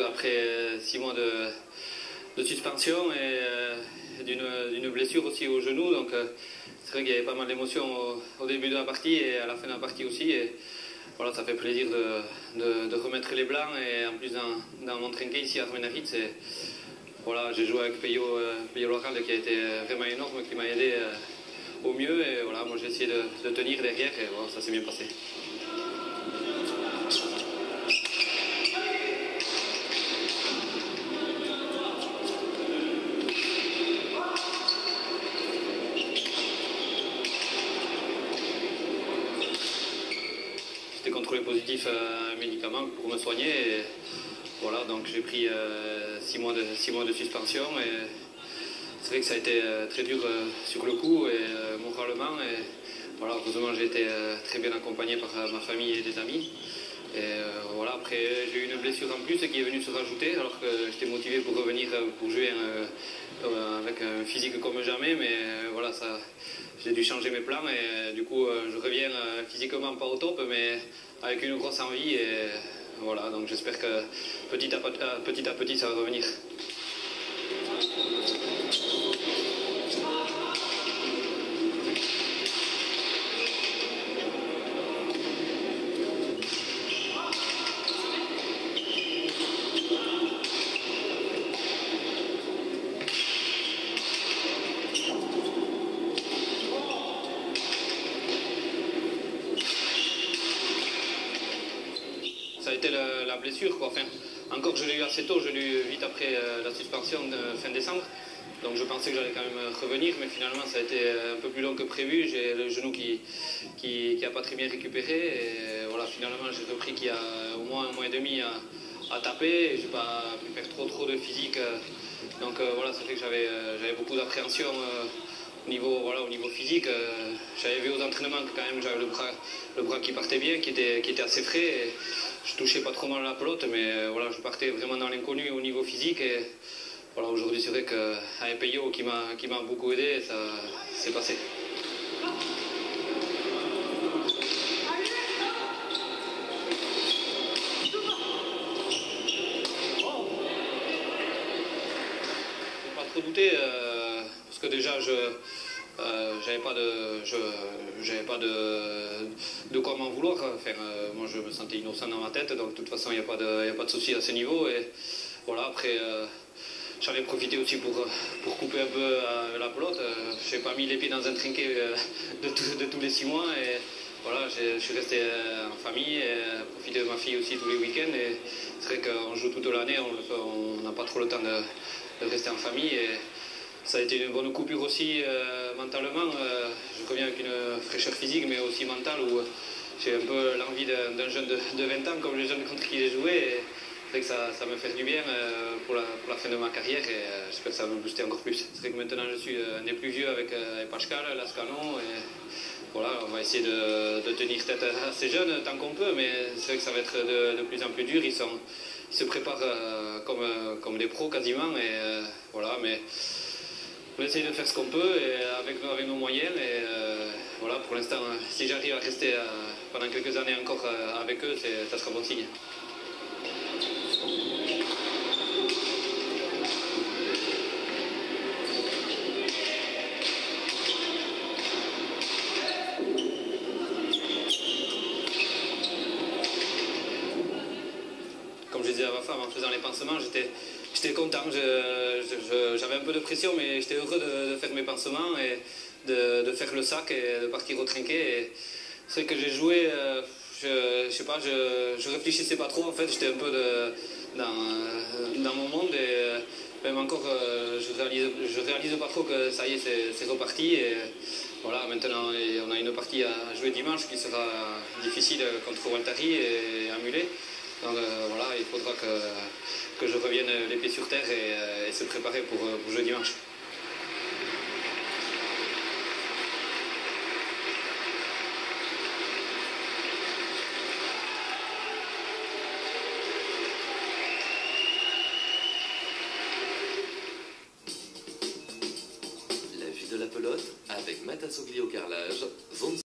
Après 6 mois de suspension et d'une blessure aussi au genou. Donc c'est vrai qu'il y avait pas mal d'émotions au début de la partie et à la fin de la partie aussi. Et voilà, ça fait plaisir de remettre les blancs et en plus dans mon trinquet ici à Armenaritz. Voilà, j'ai joué avec Peyo Loral qui a été vraiment énorme, qui m'a aidé au mieux. Et voilà, moi j'ai essayé de tenir derrière et voilà, ça s'est bien passé. J'étais contrôlé positif à un médicament pour me soigner. Et voilà, donc j'ai pris 6 mois de suspension. Et c'est vrai que ça a été très dur sur le coup et moralement. Et voilà, heureusement j'ai été très bien accompagné par ma famille et des amis. Et voilà, après j'ai eu une blessure en plus qui est venue se rajouter alors que j'étais motivé pour revenir pour jouer avec un physique comme jamais, mais voilà, j'ai dû changer mes plans et du coup je reviens physiquement pas au top mais avec une grosse envie et voilà, donc j'espère que petit à petit ça va revenir. Ça a été la blessure, quoi. Enfin, encore que je l'ai eu assez tôt, je l'ai eu vite après la suspension de fin décembre. Donc je pensais que j'allais quand même revenir, mais finalement ça a été un peu plus long que prévu. J'ai le genou qui a pas très bien récupéré. Et voilà, finalement j'ai repris qu'il y a au moins un mois et demi à taper. J'ai pas pu faire trop de physique. Donc voilà, ça fait que j'avais beaucoup d'appréhension au niveau physique. J'avais vu aux entraînements que quand même j'avais le bras qui partait bien, qui était assez frais. Et je touchais pas trop mal la pelote, mais voilà, je partais vraiment dans l'inconnu au niveau physique. Et voilà, aujourd'hui c'est vrai qu'avec Peyo qui m'a beaucoup aidé, ça s'est passé. Pas trop douter, parce que déjà j'avais pas de quoi m'en vouloir. Enfin, moi je me sentais innocent dans ma tête, donc de toute façon il n'y a pas de souci à ce niveau. Et voilà, après j'en ai profité aussi pour couper un peu la pelote. Je n'ai pas mis les pieds dans un trinquet de tous les 6 mois. Et voilà, je suis resté en famille et profité de ma fille aussi tous les week-ends. Et c'est vrai qu'on joue toute l'année, on n'a pas trop le temps de rester en famille. Et ça a été une bonne coupure aussi mentalement. Je reviens avec une fraîcheur physique, mais aussi mentale, où j'ai un peu l'envie d'un jeune de 20 ans, comme les jeunes contre qui j'ai joué. Et c'est vrai que ça me fait du bien pour la fin de ma carrière et j'espère que ça va me booster encore plus. C'est vrai que maintenant je suis un des plus vieux avec Pascal, Lascano. Et voilà, on va essayer de tenir tête à ces jeunes tant qu'on peut, mais c'est vrai que ça va être de plus en plus dur. Ils se préparent comme des pros quasiment. Et voilà, mais on essaye de faire ce qu'on peut et avec nos moyens. Et voilà, pour l'instant, si j'arrive à rester pendant quelques années encore avec eux, ça sera bon signe. Comme je disais à ma femme en faisant les pansements, j'étais content. J'avais un peu de pression, mais j'étais heureux de faire mes pansements et de faire le sac et de partir au trinquet. C'est vrai que j'ai joué, je sais pas, je réfléchissais pas trop en fait. J'étais un peu dans mon monde et même encore, je réalise pas trop que ça y est, c'est reparti. Et voilà, maintenant, on a une partie à jouer dimanche qui sera difficile contre Waltari et Amulé. Donc voilà, il faudra que je revienne les pieds sur terre et se préparer pour jouer dimanche. La vue de la pelote avec Matasogli au carrelage, zone